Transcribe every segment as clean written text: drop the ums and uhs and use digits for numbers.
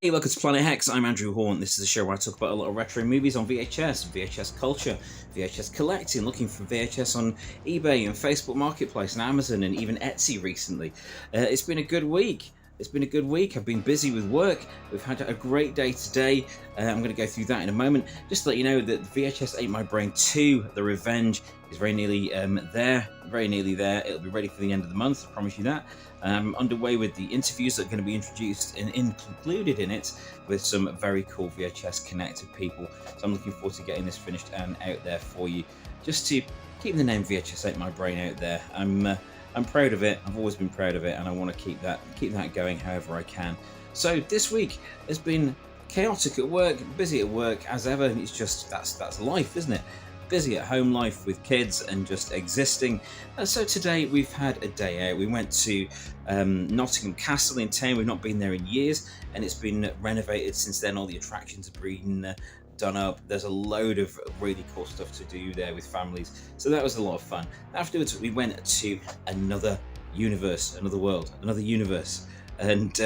Hey, welcome to Planet Hex. I'm Andrew Horn. This is a show where I talk about a lot of retro movies on VHS, VHS culture, VHS collecting, looking for VHS on eBay and Facebook Marketplace and Amazon and even Etsy recently. It's been a good week. I've been busy with work. We've had a great day today. I'm going to go through that in a moment. Just to let you know that VHS Ate My Brain 2, The Revenge, is very nearly there. It'll be ready for the end of the month, I promise you that. Underway with the interviews that are going to be introduced and included in it with some very cool VHS connected people. So I'm looking forward to getting this finished and out there for you, just to keep the name VHS Ate My Brain out there. I'm proud of it. I've always been proud of it, and I want to keep that going however I can. So this week has been chaotic at work, busy at work as ever. It's just that's life, isn't it? Busy at home life with kids and just existing. So today we've had a day out. We went to Nottingham Castle in town. We've not been there in years, and it's been renovated since then. All the attractions have been done up. There's a load of really cool stuff to do there with families, so that was a lot of fun. Afterwards we went to another universe, another world, another universe, and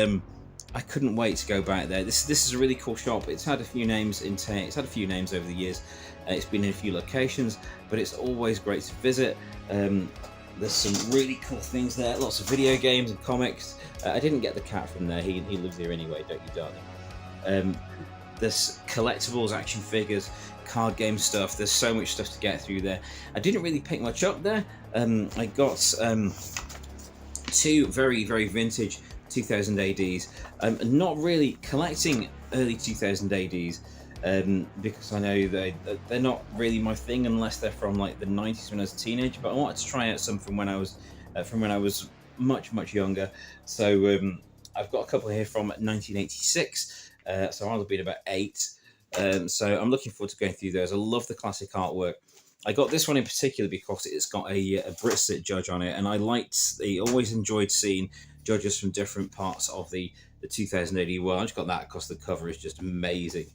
I couldn't wait to go back there. This is a really cool shop. It's had a few names in town. It's had a few names over the years. It's been in a few locations, but it's always great to visit. There's some really cool things there, lots of video games and comics. I didn't get the cat from there. He lives here anyway, don't you, darling? There's collectibles, action figures, card game stuff. There's so much stuff to get through there. I didn't really pick much up there. I got two very, very vintage 2000 ADs. Not really collecting early 2000 ADs because I know they're not really my thing unless they're from like the 90s when I was a teenager. But I wanted to try out some from when I was much younger. So I've got a couple here from 1986. So I'll have been about 8. So I'm looking forward to going through those. I love the classic artwork. I got this one in particular because it's got a Brit judge on it, and I always enjoyed seeing judges from different parts of the 2000 AD world. I just got that because the cover is just amazing.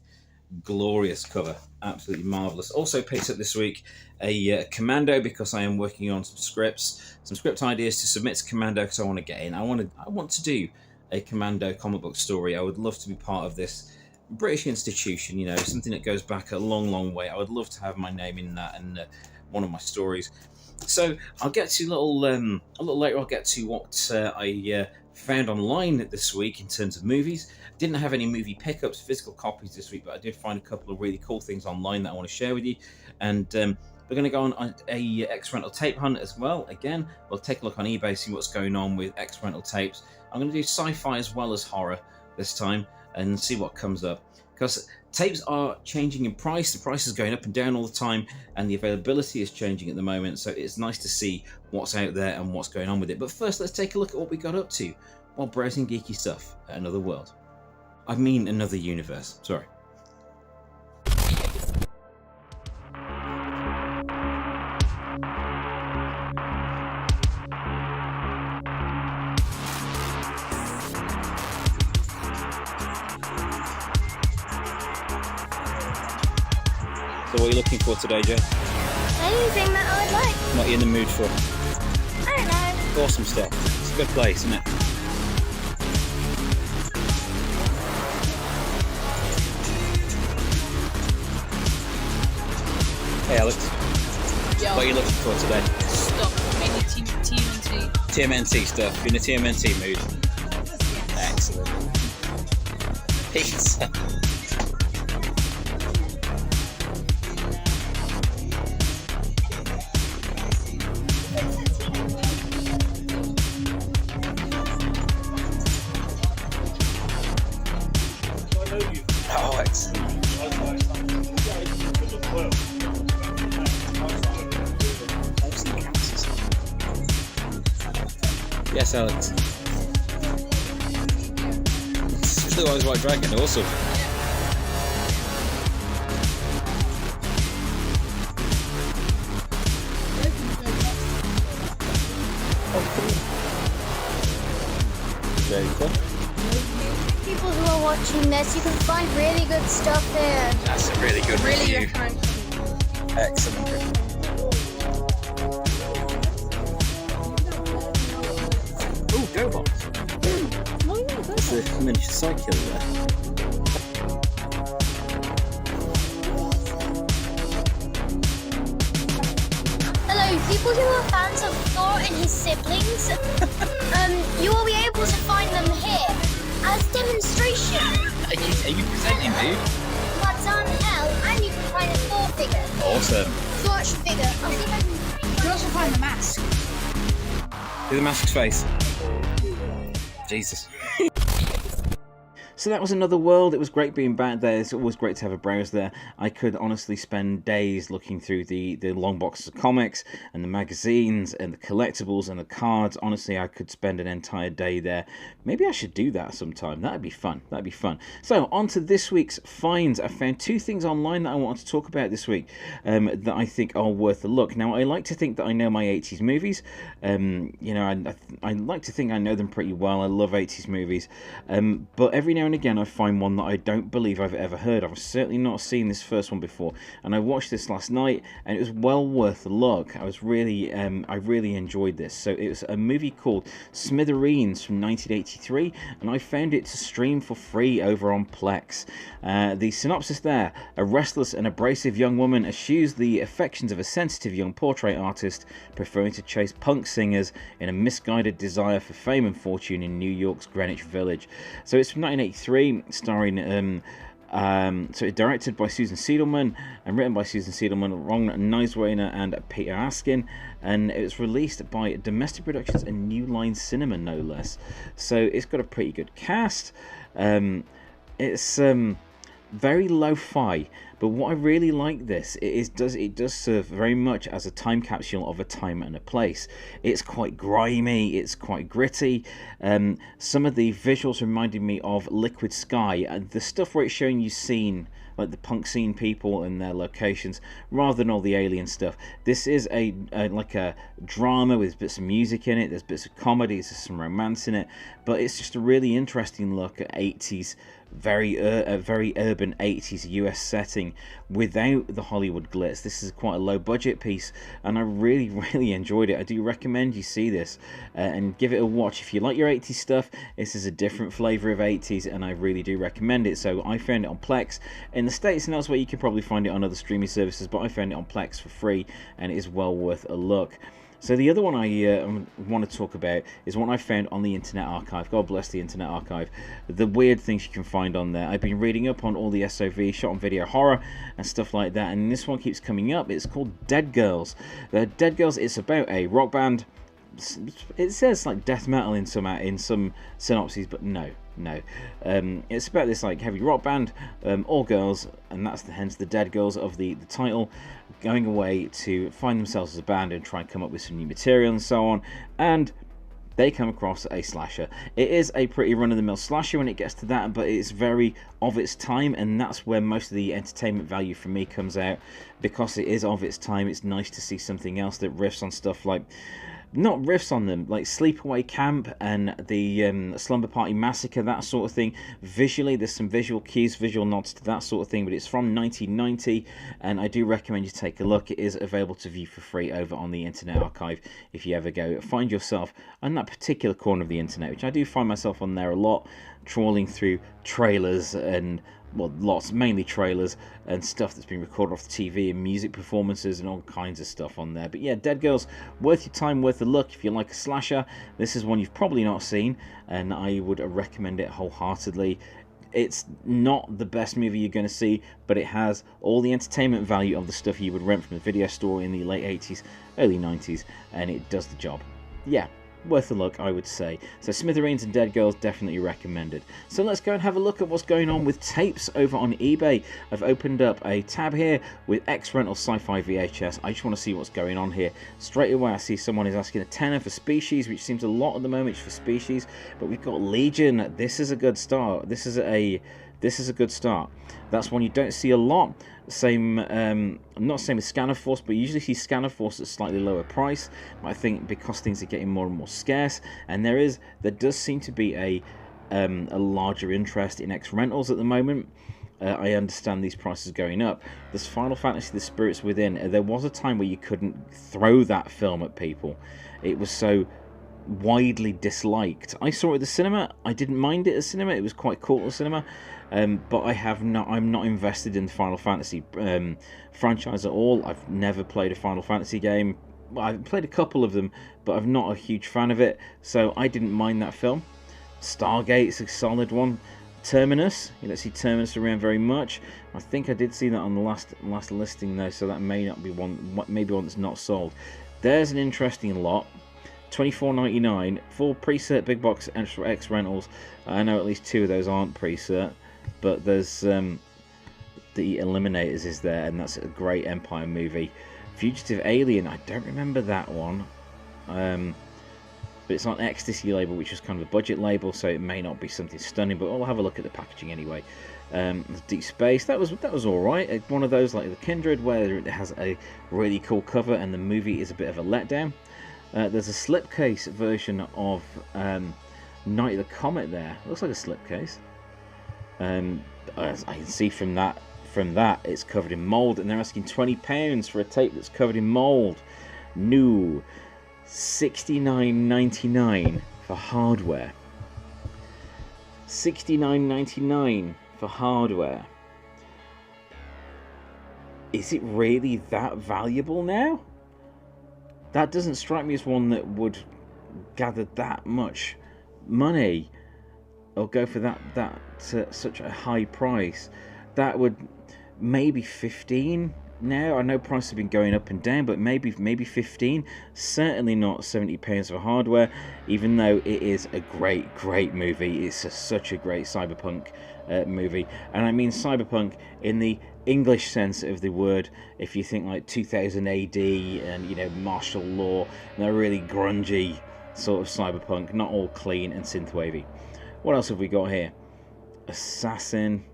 Glorious cover, absolutely marvelous. Also picked up this week a Commando because I am working on some script ideas to submit to Commando because I want to get in. I want to do a Commando comic book story. I would love to be part of this British institution, you know, something that goes back a long way. I would love to have my name in that and one of my stories. So I'll get to a little later. I'll get to what I found online this week in terms of movies. Didn't have any movie pickups, physical copies this week, but I did find a couple of really cool things online that I want to share with you. And we're going to go on a X-Rental tape hunt as well. Again, we'll take a look on eBay, see what's going on with X-Rental tapes. I'm going to do sci-fi as well as horror this time and see what comes up. Because tapes are changing in price. The price is going up and down all the time, and the availability is changing at the moment. So it's nice to see what's out there and what's going on with it. But first, let's take a look at what we got up to while browsing geeky stuff at another world. I mean another universe. Sorry. So what are you looking for today, Joe? Anything that I'd like. What are you in the mood for? I don't know. Awesome stuff. It's a good place, isn't it? Hey Alex, Yo. what are you looking for today? Stuff, mainly TMNT. TMNT stuff, you're in the TMNT mood. Excellent. Pizza. Oh, excellent. Yes, Alex. Blue Eyes White Dragon, awesome. Very cool. People who are watching this, you can find really good stuff there. That's a really good Really review. recommend. Excellent. Ooh, GoBots. Oh yeah, the miniature side killer there. Hello, people who are fans of Thor and his siblings. You will be able to find them here as demonstration. Are you presenting, dude? What's on hell? And you can find a Thor figure. Awesome. Thor action figure. I'll see if I can. You can also find the mask. Do the mask's face. Jesus. So that was another world. It was great being back there. It's always great to have a browse there. I could honestly spend days looking through the long boxes of comics and the magazines and the collectibles and the cards. Honestly, I could spend an entire day there. Maybe I should do that sometime. That'd be fun. That'd be fun. So on to this week's finds. I found two things online that I wanted to talk about this week that I think are worth a look. Now, I like to think that I know my 80s movies. You know, I like to think I know them pretty well. I love 80s movies. But every now and again I find one that I don't believe I've ever heard of. I've certainly not seen this first one before, and I watched this last night and it was well worth a look. I really enjoyed this. So it was a movie called Smithereens from 1983, and I found it to stream for free over on Plex. The synopsis there: a restless and abrasive young woman eschews the affections of a sensitive young portrait artist, preferring to chase punk singers in a misguided desire for fame and fortune in New York's Greenwich Village. So it's from 1983, starring so it's directed by Susan Siedelman and written by Susan Siedelman, Ron Neiswainer and Peter Askin, and it was released by Domestic Productions and New Line Cinema, no less. So it's got a pretty good cast. It's very lo-fi, but what I really like this, it does serve very much as a time capsule of a time and a place. It's quite grimy, it's quite gritty. Some of the visuals reminded me of Liquid Sky, and the stuff where it's showing you scene, like the punk scene people and their locations, rather than all the alien stuff. This is like a drama with bits of music in it. There's bits of comedy, there's some romance in it, but it's just a really interesting look at 80s, very urban 80s US setting without the Hollywood glitz. This is quite a low budget piece, and I really enjoyed it. I do recommend you see this and give it a watch. If you like your 80s stuff, this is a different flavor of 80s, and I really do recommend it. So I found it on Plex. In the States and elsewhere you can probably find it on other streaming services, but I found it on Plex for free, and it is well worth a look. So the other one I want to talk about is one I found on the Internet Archive. God bless the Internet Archive. The weird things you can find on there. I've been reading up on all the SOV, shot on video horror and stuff like that, and this one keeps coming up. It's called Dead Girls. Dead Girls, it's about a rock band. It says like death metal in some synopses, but no. It's about this like heavy rock band, all girls, and that's hence the Dead Girls of the title, going away to find themselves as a band and try and come up with some new material and so on, and they come across a slasher. It is a pretty run-of-the-mill slasher when it gets to that, but it's very of its time, and that's where most of the entertainment value for me comes out. Because it is of its time, it's nice to see something else that riffs on stuff like, not riffs on them, like Sleepaway Camp and the Slumber Party Massacre, that sort of thing. Visually, there's some visual cues, visual nods to that sort of thing, but it's from 1990, and I do recommend you take a look. It is available to view for free over on the Internet Archive if you ever go. Find yourself on that particular corner of the internet, which I do find myself on there a lot, trawling through trailers and, well, mainly trailers and stuff that's been recorded off the TV and music performances and all kinds of stuff on there. But yeah, Dead Girls, worth your time, worth a look. If you like a slasher, this is one you've probably not seen, and I would recommend it wholeheartedly. It's not the best movie you're going to see, but it has all the entertainment value of the stuff you would rent from a video store in the late 80s, early 90s, and it does the job. Yeah, worth a look, I would say. So Smithereens and Dead Girls, definitely recommended. So let's go and have a look at what's going on with tapes over on eBay. I've opened up a tab here with X Rental Sci-Fi VHS. I just want to see what's going on here. Straight away I see someone is asking a tenner for Species, which seems a lot at the moment for Species, but we've got Legion. This is a good start. This is a good start. That's one you don't see a lot. Same, not same with Scanner Force, but you usually see Scanner Force at a slightly lower price. But I think because things are getting more and more scarce, and there does seem to be a larger interest in X Rentals at the moment. I understand these prices going up. There's Final Fantasy: The Spirits Within. There was a time where you couldn't throw that film at people. It was so widely disliked. I saw it at the cinema. I didn't mind it at the cinema. It was quite cool at the cinema. But I'm not invested in the Final Fantasy franchise at all. I've never played a Final Fantasy game. Well, I've played a couple of them, but I'm not a huge fan of it, so I didn't mind that film. Stargate's a solid one. Terminus, you don't see Terminus around very much. I think I did see that on the last listing though, so that may not be one, maybe one that's not sold. There's an interesting lot. $24.99 for pre-cert big box X rentals. I know at least 2 of those aren't pre-cert, but there's the Eliminators is there, and that's a great Empire movie. Fugitive Alien, I don't remember that one, but it's on Ecstasy label, which was kind of a budget label, so it may not be something stunning, but I'll have a look at the packaging anyway. Deep Space, that was all right. One of those like the Kindred, where it has a really cool cover and the movie is a bit of a letdown. There's a slipcase version of Night of the Comet there. It looks like a slipcase. As I can see from that, it's covered in mould, and they're asking £20 for a tape that's covered in mould. New, $69.99 for hardware. $69.99 for hardware. Is it really that valuable now? That doesn't strike me as one that would gather that much money or go for that such a high price. That would maybe 15 now. I know prices have been going up and down, but maybe 15. Certainly not £70 for hardware, even though it is a great movie. It's such a great cyberpunk movie, and I mean cyberpunk in the English sense of the word. If you think like 2000 AD and, you know, martial law, and a really grungy sort of cyberpunk, not all clean and synthwavy. What else have we got here? Assassin,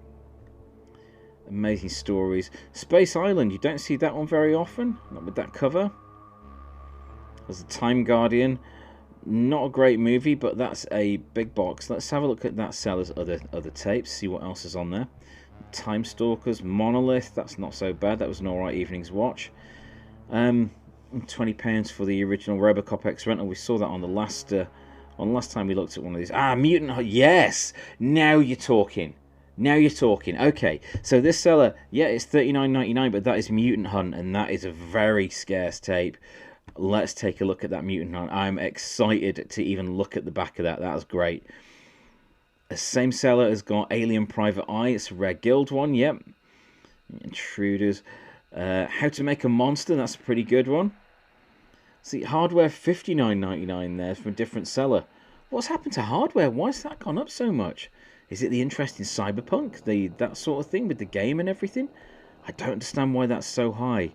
amazing stories. Space Island, you don't see that one very often, not with that cover. There's a Time Guardian, not a great movie, but that's a big box. Let's have a look at that seller's other tapes, see what else is on there. Time Stalkers, Monolith, that's not so bad. That was an alright evening's watch. £20 for the original Robocop X rental. We saw that on the last time we looked at one of these. Mutant Hunt, yes! Now you're talking. Now you're talking. Okay, so this seller, yeah, it's $39.99, but that is Mutant Hunt, and that is a very scarce tape. Let's take a look at that Mutant Hunt. I'm excited to even look at the back of that. That was great. The same seller has got Alien Private Eye. It's a Rare Guild one, yep. Intruders. How to Make a Monster, that's a pretty good one. See, hardware $59.99 there from a different seller. What's happened to hardware? Why has that gone up so much? Is it the interest in cyberpunk, that sort of thing with the game and everything? I don't understand why that's so high.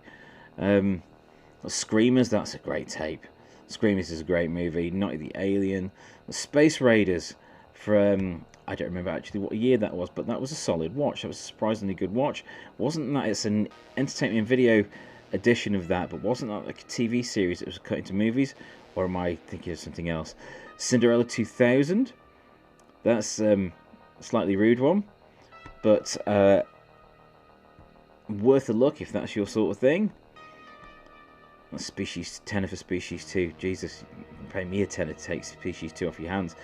Screamers, that's a great tape. Screamers is a great movie. Not the Alien. The Space Raiders from, I don't remember actually what year that was, but that was a solid watch. That was a surprisingly good watch. Wasn't that, it's an entertainment video edition of that, but wasn't that like a TV series that was cut into movies? Or am I thinking of something else? Cinderella 2000. That's a slightly rude one, but worth a look if that's your sort of thing. Species 10 for Species 2. Jesus, you can pay me a tenner to take Species 2 off your hands.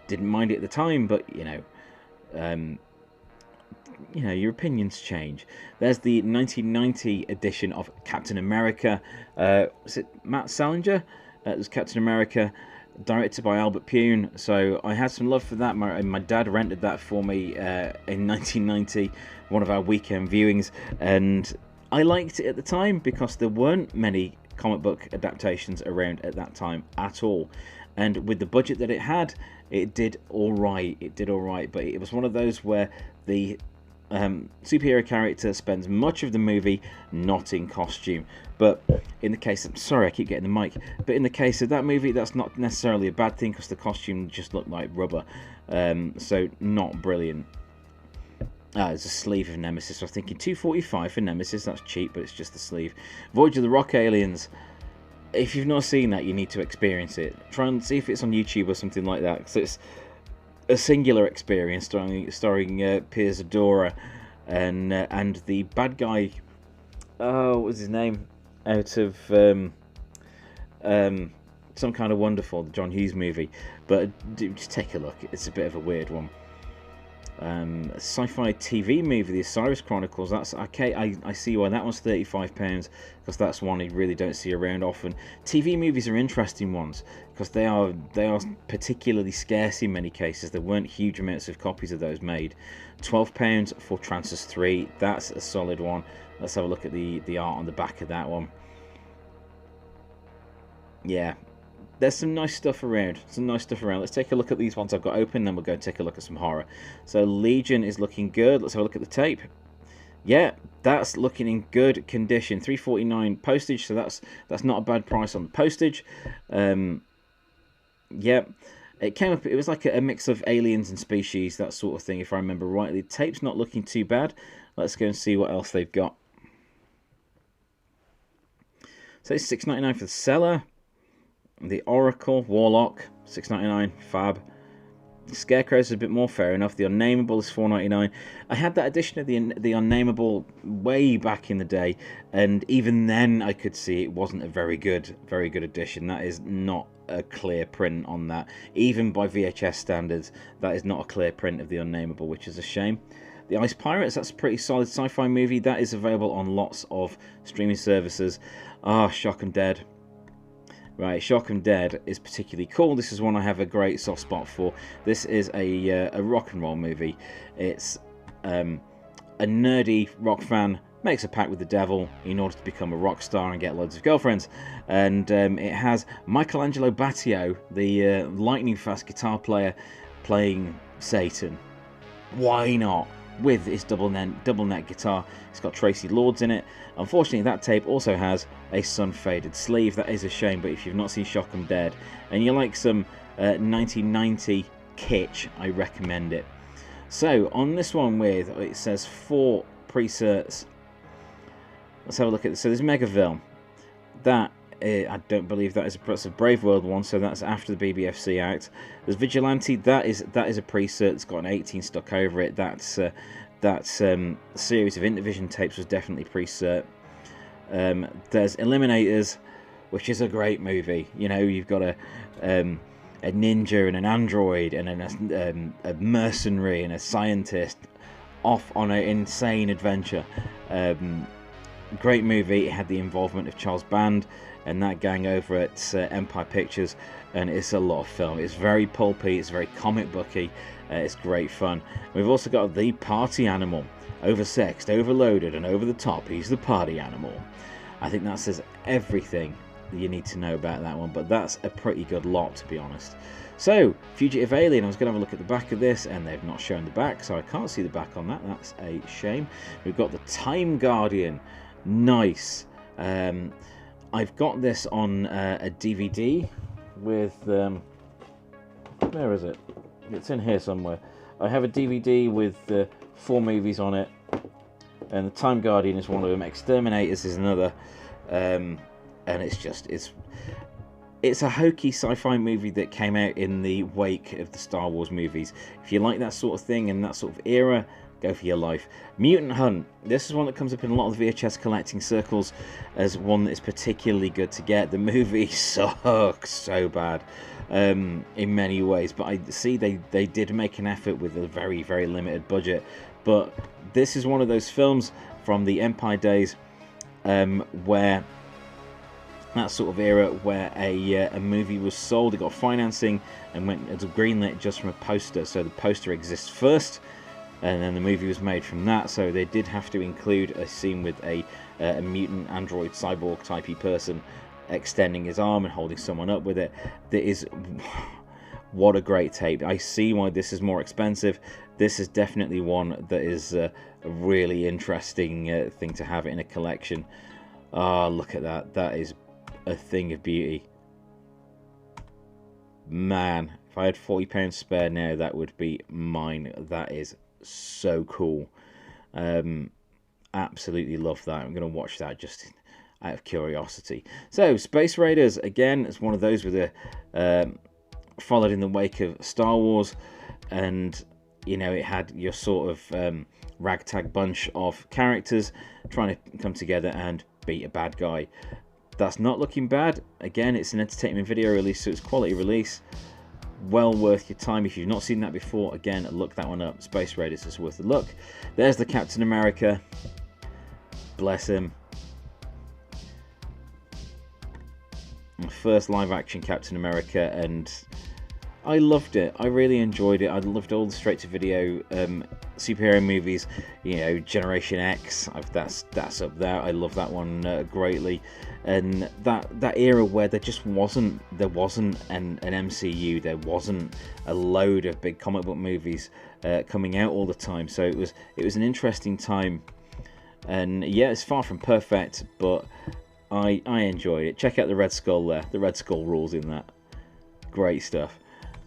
Didn't mind it at the time, but you know, your opinions change. There's the 1990 edition of Captain America. Was it Matt Salinger? It was Captain America, directed by Albert Pune. So I had some love for that. My dad rented that for me in 1990, one of our weekend viewings, and I liked it at the time because there weren't many comic book adaptations around at that time at all, and with the budget that it had, it did all right. But it was one of those where the superhero character spends much of the movie not in costume. But in the case of, sorry, I keep getting the mic, but in the case of that movie, that's not necessarily a bad thing because the costume just looked like rubber. So not brilliant. There's a sleeve of Nemesis. I was thinking $2.45 for Nemesis. That's cheap, but it's just the sleeve. Voyage of the Rock Aliens. If you've not seen that, you need to experience it. Try and see if it's on YouTube or something like that. So it's a singular experience starring Piers Adora and the bad guy. Oh, what was his name? Out of Some Kind of Wonderful, the John Hughes movie. But just take a look. It's a bit of a weird one. A sci-fi TV movie, The Osiris Chronicles. That's okay. I see why that one's £35, because that's one you really don't see around often. TV movies are interesting ones because they are particularly scarce in many cases. There weren't huge amounts of copies of those made. £12 for Transfers 3. That's a solid one. Let's have a look at the art on the back of that one. Yeah. There's some nice stuff around. Let's take a look at these ones I've got open, then we'll go and take a look at some horror. So Legion is looking good. Let's have a look at the tape. Yeah, that's looking in good condition. $3.49 postage, so that's not a bad price on the postage. Yeah, it came up. It was like a mix of Aliens and Species, that sort of thing, if I remember rightly. The tape's not looking too bad. Let's go and see what else they've got. So it's $6.99 for the Cellar. The Oracle, Warlock, $6.99, fab. Scarecrow's a bit more, fair enough. The Unnameable is $4.99. I had that edition of the Unnameable way back in the day, and even then I could see it wasn't a very good edition. That is not a clear print on that. Even by VHS standards, that is not a clear print of the Unnameable, which is a shame. The Ice Pirates, that's a pretty solid sci-fi movie. That is available on lots of streaming services. Ah, Shock 'em Dead. Right, Shock 'em Dead is particularly cool. This is one I have a great soft spot for. This is a rock and roll movie. It's a nerdy rock fan makes a pact with the devil in order to become a rock star and get loads of girlfriends. And it has Michelangelo Battio, the lightning fast guitar player, playing Satan. Why not? With his double neck guitar. It's got Tracy Lords in it. Unfortunately, that tape also has a sun-faded sleeve. That is a shame, but if you've not seen Shock 'em Dead and you like some 1990 kitsch, I recommend it. So, on this one it says 4 preserts. Let's have a look at this. So, there's Megaville. That, I don't believe that's a Brave World one, so that's after the BBFC Act. There's Vigilante. That is a presert. It's got an 18 stuck over it. That series of Intervision tapes was definitely presert. There's Eliminators, which is a great movie. You know, you've got a ninja and an android and a mercenary and a scientist off on an insane adventure. Great movie. It had the involvement of Charles Band and that gang over at Empire Pictures, and it's a lot of film. It's very pulpy, it's very comic booky, it's great fun. We've also got The Party Animal. Oversexed, overloaded, and over the top, he's the party animal. I think that says everything that you need to know about that one, but that's a pretty good lot, to be honest. So, Fugitive Alien, I was going to have a look at the back of this, and they've not shown the back, so I can't see the back on that. That's a shame. We've got the Time Guardian. Nice. I've got this on a DVD with... where is it? It's in here somewhere. I have a DVD with 4 movies on it, and the Time Guardian is one of them. Exterminators is another, and it's a hokey sci-fi movie that came out in the wake of the Star Wars movies. If you like that sort of thing and that sort of era, go for your life. Mutant Hunt. This is one that comes up in a lot of the VHS collecting circles as one that is particularly good to get. The movie sucks so bad in many ways, but I see they did make an effort with a very, very limited budget. But this is one of those films from the Empire days where that sort of era where a movie was sold, it got financing and went as greenlit just from a poster. So the poster exists first, and then the movie was made from that. So they did have to include a scene with a mutant android cyborg typey person extending his arm and holding someone up with it. That is, what a great tape. I see why this is more expensive. This is definitely one that is a really interesting thing to have in a collection. Oh, look at that. That is a thing of beauty. Man, if I had £40 spare now, that would be mine. That is so cool. Absolutely love that. I'm going to watch that just out of curiosity. So Space Raiders, again, it's one of those with a followed in the wake of Star Wars, and you know, it had your sort of ragtag bunch of characters trying to come together and beat a bad guy. that's not looking bad. Again, it's an entertainment video release, so it's quality release. Well worth your time. If you've not seen that before, again, look that one up. Space Raiders is worth a look. There's the Captain America. Bless him. First live action Captain America, and I loved it. I really enjoyed it. I loved all the straight to video superhero movies. You know, Generation X, that's up there. I love that one greatly. And that era where there wasn't an MCU, there wasn't a load of big comic book movies coming out all the time. So it was an interesting time. And yeah, it's far from perfect, but I enjoyed it. Check out the Red Skull there. The Red Skull rules in that. Great stuff.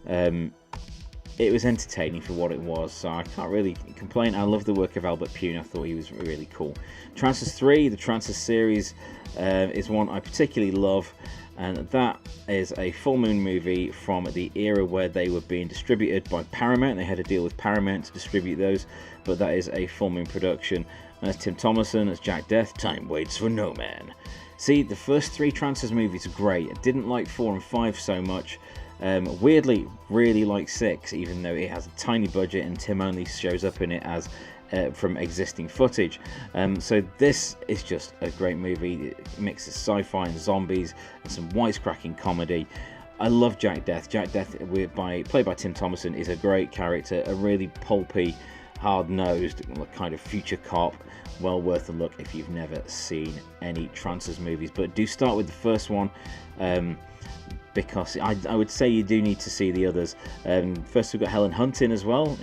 It was entertaining for what it was, so I can't really complain. I love the work of Albert Pune. I thought he was really cool. Transformers 3, the Transformers series, is one I particularly love, and that is a full moon movie from the era where they were being distributed by Paramount. They had a deal with Paramount to distribute those, but that is a full moon production. That's Tim Thomerson, that's Jack Death. Time waits for no man. See, the first 3 Transformers movies are great. I didn't like 4 and 5 so much. Weirdly, really like 6, even though it has a tiny budget and Tim only shows up in it as from existing footage. So this is just a great movie. It mixes sci-fi and zombies and some wisecracking comedy. I love Jack Death. Jack Death, played by Tim Thomerson, is a great character, a really pulpy, hard-nosed kind of future cop. Well worth a look if you've never seen any Transformers movies, but do start with the first one, because I would say you do need to see the others. First we've got Helen Hunt in as well,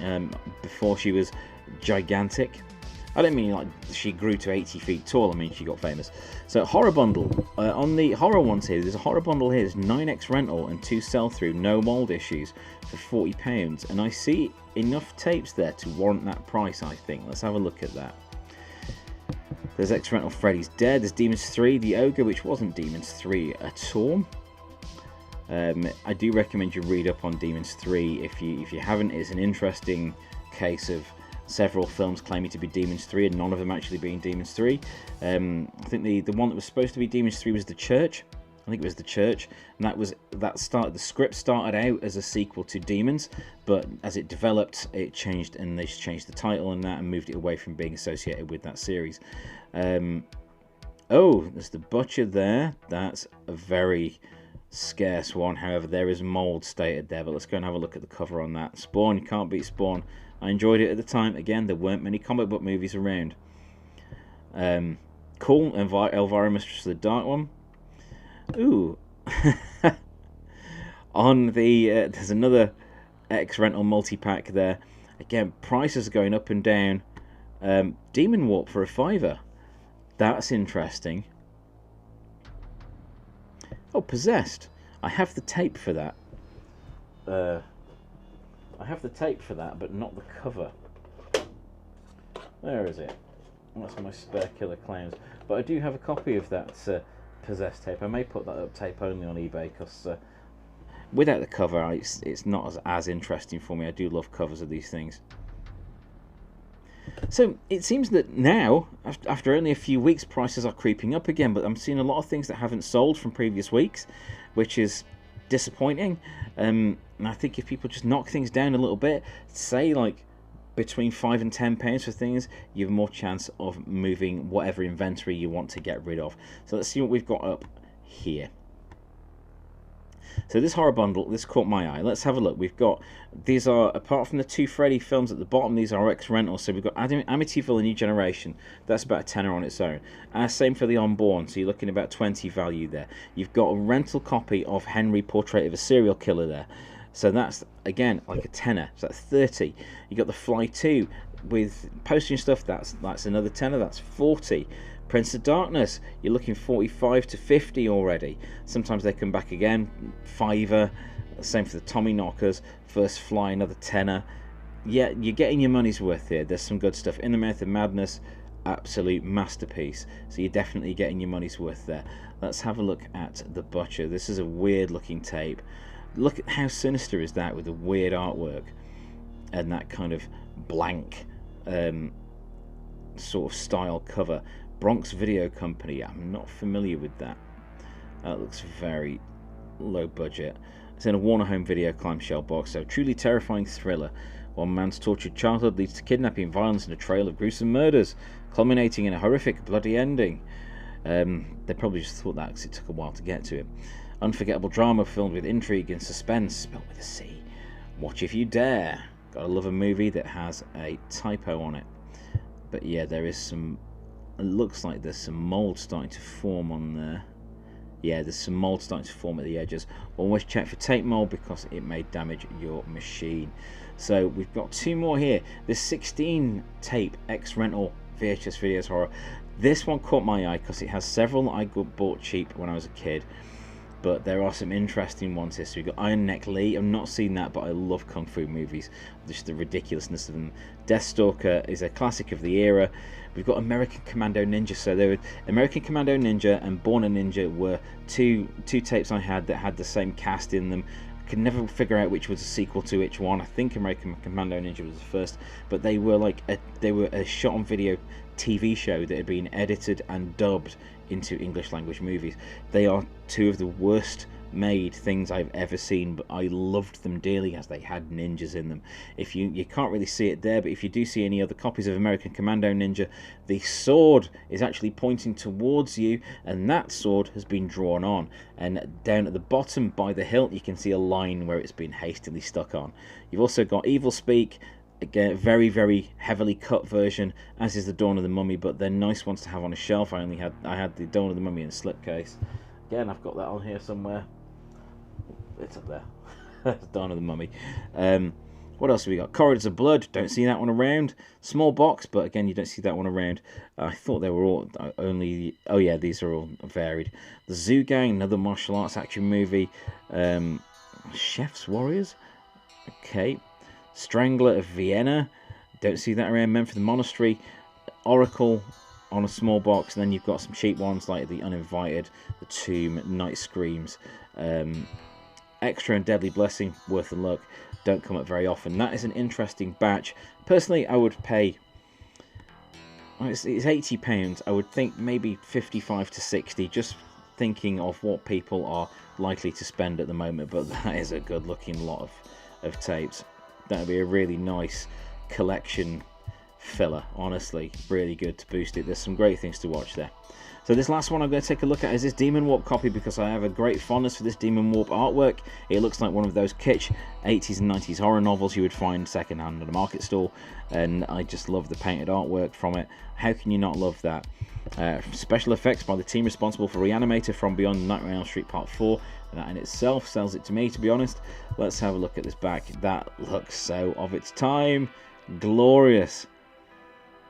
before she was gigantic. I don't mean like she grew to 80 feet tall, I mean she got famous. So horror bundle, on the horror ones here, there's a horror bundle here, there's 9x rental and 2 sell-through, no mould issues for £40, and I see enough tapes there to warrant that price, I think. Let's have a look at that. There's X rental Freddy's Dead, there's Demons 3, The Ogre, which wasn't Demons 3 at all. I do recommend you read up on Demons 3 if you haven't. It's an interesting case of several films claiming to be Demons 3 and none of them actually being Demons 3. I think the one that was supposed to be Demons 3 was The Church. I think it was The Church, and the script started out as a sequel to Demons, but as it developed, it changed, and they changed the title and that and moved it away from being associated with that series. Oh, there's the Butcher there. That's a very scarce one. However, there is mold stated there, but let's go and have a look at the cover on that. Spawn, you can't beat Spawn. I enjoyed it at the time. Again, there weren't many comic book movies around. Cool. Elvira, Mistress of the Dark one. Ooh. On the there's another X rental multi-pack there. Again, prices are going up and down. Demon Warp for a £5. That's interesting. Oh, Possessed. I have the tape for that. I have the tape for that, but not the cover. Where is it? That's my spare Killer Clowns. But I do have a copy of that Possessed tape. I may put that up tape only on eBay, because without the cover, it's not as interesting for me. I do love covers of these things. So it seems that now, after only a few weeks, prices are creeping up again, but I'm seeing a lot of things that haven't sold from previous weeks, which is disappointing. And I think if people just knock things down a little bit, say like between £5 and £10 for things, you have more chance of moving whatever inventory you want to get rid of. So let's see what we've got up here. So this horror bundle, this caught my eye. Let's have a look. We've got, these are, apart from the 2 Freddy films at the bottom, these are X rentals. So we've got Amityville: A New Generation. That's about a tenner on its own. Same for the Unborn. So you're looking at about 20 value there. You've got a rental copy of Henry: Portrait of a Serial Killer there. So that's, again, like a tenner. So that's 30. You got The Fly 2 with postage stuff. That's another tenner. That's 40. Prince of Darkness, you're looking 45 to 50 already. Sometimes they come back again, £5. Same for the Tommy Knockers. First Fly, another tenner. Yeah, you're getting your money's worth here. There's some good stuff. In the Mouth of Madness, absolute masterpiece. So you're definitely getting your money's worth there. Let's have a look at The Butcher. This is a weird looking tape. Look at how sinister is that with the weird artwork and that kind of blank sort of style cover. Bronx Video Company, I'm not familiar with that. That looks very low budget. It's in a Warner Home Video clamshell box, so truly terrifying thriller. One man's tortured childhood leads to kidnapping, violence, and a trail of gruesome murders, culminating in a horrific, bloody ending. They probably just thought that because it took a while to get to it. Unforgettable drama filled with intrigue and suspense, spelt with a C. Watch if you dare. Gotta love a movie that has a typo on it. But yeah, there is some... It looks like there's some mould starting to form on there. Yeah, there's some mould starting to form at the edges. Always check for tape mould because it may damage your machine. So we've got 2 more here. This 16 tape X-Rental VHS Videos Horror. This one caught my eye because it has several that I bought cheap when I was a kid. But there are some interesting ones here. So we've got Iron Neck Lee. I've not seen that, but I love Kung Fu movies. Just the ridiculousness of them. Deathstalker is a classic of the era. We've got American Commando Ninja. So there were American Commando Ninja and Born a Ninja were two tapes I had that had the same cast in them. I could never figure out which was a sequel to which one. I think American Commando Ninja was the first, but they were like a shot on video TV show that had been edited and dubbed into English language movies. They are 2 of the worst made things I've ever seen, but I loved them dearly as they had ninjas in them. If you can't really see it there, but if you do see any other copies of American Commando Ninja, the sword is actually pointing towards you, and that sword has been drawn on, and down at the bottom by the hilt you can see a line where it's been hastily stuck on. You've also got Evil Speak. Again, very, very heavily cut version, as is the Dawn of the Mummy, but they're nice ones to have on a shelf. I had the Dawn of the Mummy in a slipcase. Again, I've got that on here somewhere. It's up there. That's Dawn of the Mummy. What else have we got? Corridors of Blood. Don't see that one around. Small box, but again, you don't see that one around. I thought they were all only... Oh yeah, these are all varied. The Zoo Gang, another martial arts action movie. Chef's Warriors. Okay. Strangler of Vienna, don't see that around. Men for the Monastery, Oracle on a small box, and then you've got some cheap ones like The Uninvited, The Tomb, Night Screams, Extra and Deadly Blessing, worth a look, don't come up very often. That is an interesting batch. Personally, I would pay, it's £80, I would think maybe 55 to 60, just thinking of what people are likely to spend at the moment, but that is a good looking lot of tapes. That would be a really nice collection filler, honestly. Really good to boost it. There's some great things to watch there. So this last one I'm going to take a look at is this Demon Warp copy, because I have a great fondness for this Demon Warp artwork. It looks like one of those kitsch 80s and 90s horror novels you would find secondhand at a market stall, and I just love the painted artwork from it. How can you not love that? Special effects by the team responsible for Reanimator from Beyond Nightmare on Elm Street Part 4. That in itself sells it to me, to be honest. Let's have a look at this back. That looks so of its time. Glorious.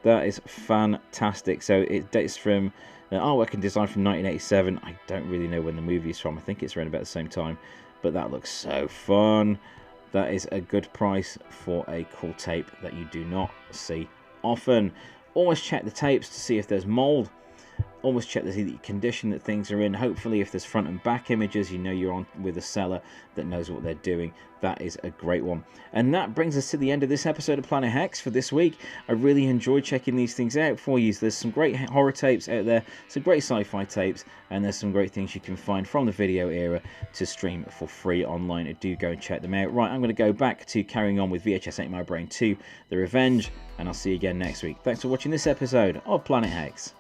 That is fantastic. So it dates from artwork and design from 1987. I don't really know when the movie is from. I think it's around about the same time. But that looks so fun. That is a good price for a cool tape that you do not see often. Always check the tapes to see if there's mold. Always check to see the condition that things are in. Hopefully if there's front and back images, you know you're on with a seller that knows what they're doing. That is a great one. And that brings us to the end of this episode of Planet Hex for this week. I really enjoyed checking these things out for you. There's some great horror tapes out there, some great sci-fi tapes, and there's some great things you can find from the video era to stream for free online. Do go and check them out. Right, I'm going to go back to carrying on with VHS 8 My Brain 2, The Revenge, and I'll see you again next week. Thanks for watching this episode of Planet Hex.